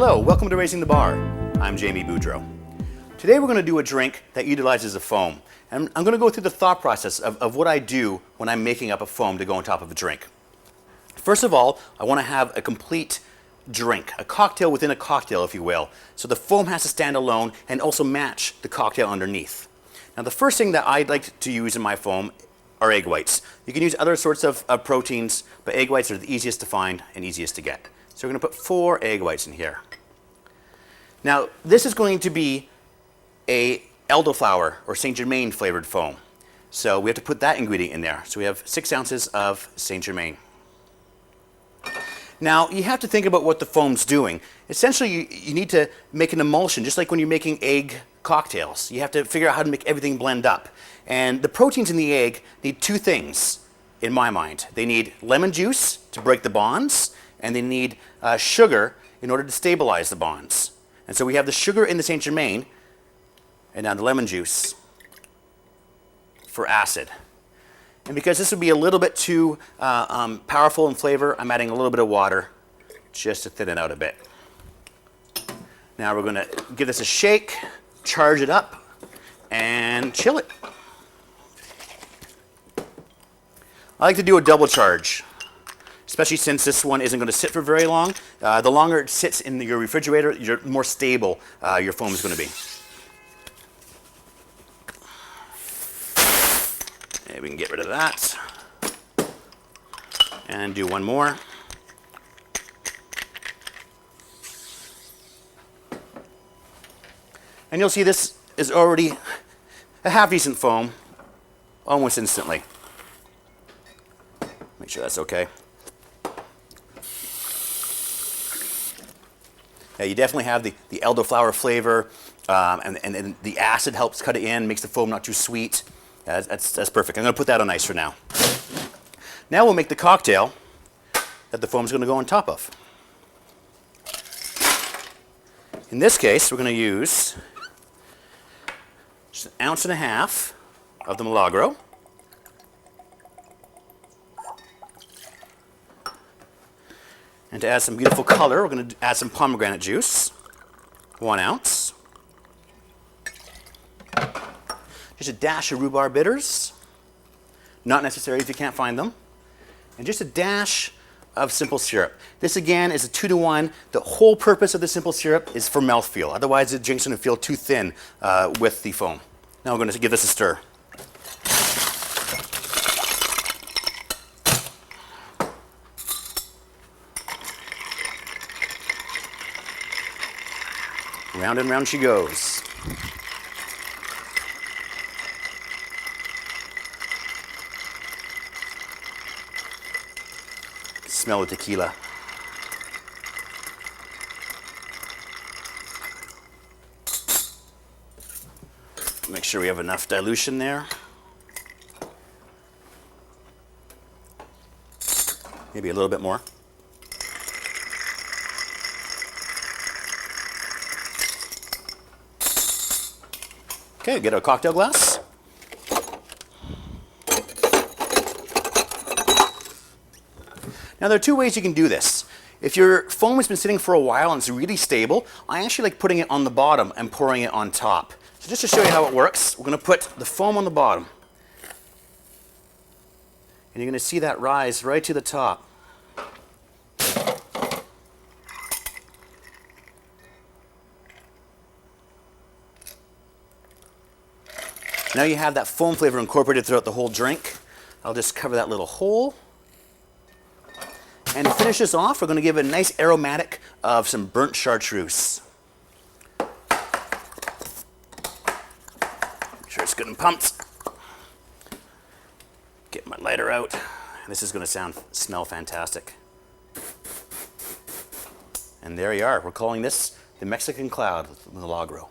Hello, welcome to Raising the Bar. I'm Jamie Boudreau. Today we're going to do a drink that utilizes a foam. And I'm going to go through the thought process of what I do when I'm making up a foam to go on top of a drink. First of all, I want to have a complete drink, a cocktail within a cocktail, if you will. So the foam has to stand alone and also match the cocktail underneath. Now the first thing that I'd like to use in my foam are egg whites. You can use other sorts of proteins, but egg whites are the easiest to find and easiest to get. So we're going to put 4 egg whites in here. Now this is going to be a Elderflower or Saint Germain flavored foam. So we have to put that ingredient in there. So we have 6 ounces of Saint Germain. Now you have to think about what the foam's doing. Essentially you need to make an emulsion, just like when you're making egg cocktails. You have to figure out how to make everything blend up. And the proteins in the egg need 2 things in my mind. They need lemon juice to break the bonds, and they need sugar in order to stabilize the bonds. And so we have the sugar in the Saint Germain, and now the lemon juice for acid. And because this would be a little bit too powerful in flavor, I'm adding a little bit of water just to thin it out a bit. Now we're going to give this a shake, charge it up, and chill it. I like to do a double charge, especially since this one isn't going to sit for very long. The longer it sits in your refrigerator, the more stable your foam is going to be. Okay, we can get rid of that. And do one more. And you'll see this is already a half-decent foam almost instantly. Make sure that's okay. Yeah, you definitely have the elderflower flavor, and the acid helps cut it in, makes the foam not too sweet. Yeah, that's perfect. I'm going to put that on ice for now. Now we'll make the cocktail that the foam's going to go on top of. In this case, we're going to use just 1.5 ounces of the Milagro. And to add some beautiful color, we're going to add some pomegranate juice, 1 ounce. Just a dash of rhubarb bitters, not necessary if you can't find them. And just a dash of simple syrup. This again is a 2-to-1. The whole purpose of the simple syrup is for mouthfeel. Otherwise the drink's going to feel too thin with the foam. Now we're going to give this a stir. Round and round she goes. Smell the tequila. Make sure we have enough dilution there. Maybe a little bit more. Okay, get a cocktail glass. Now there are 2 ways you can do this. If your foam has been sitting for a while and it's really stable, I actually like putting it on the bottom and pouring it on top. So just to show you how it works, we're going to put the foam on the bottom. And you're going to see that rise right to the top. Now you have that foam flavor incorporated throughout the whole drink. I'll just cover that little hole. And to finish this off, we're going to give it a nice aromatic of some burnt chartreuse. Make sure it's good and pumped. Get my lighter out. This is going to smell fantastic. And there you are. We're calling this the Mexican Cloud with Milagro.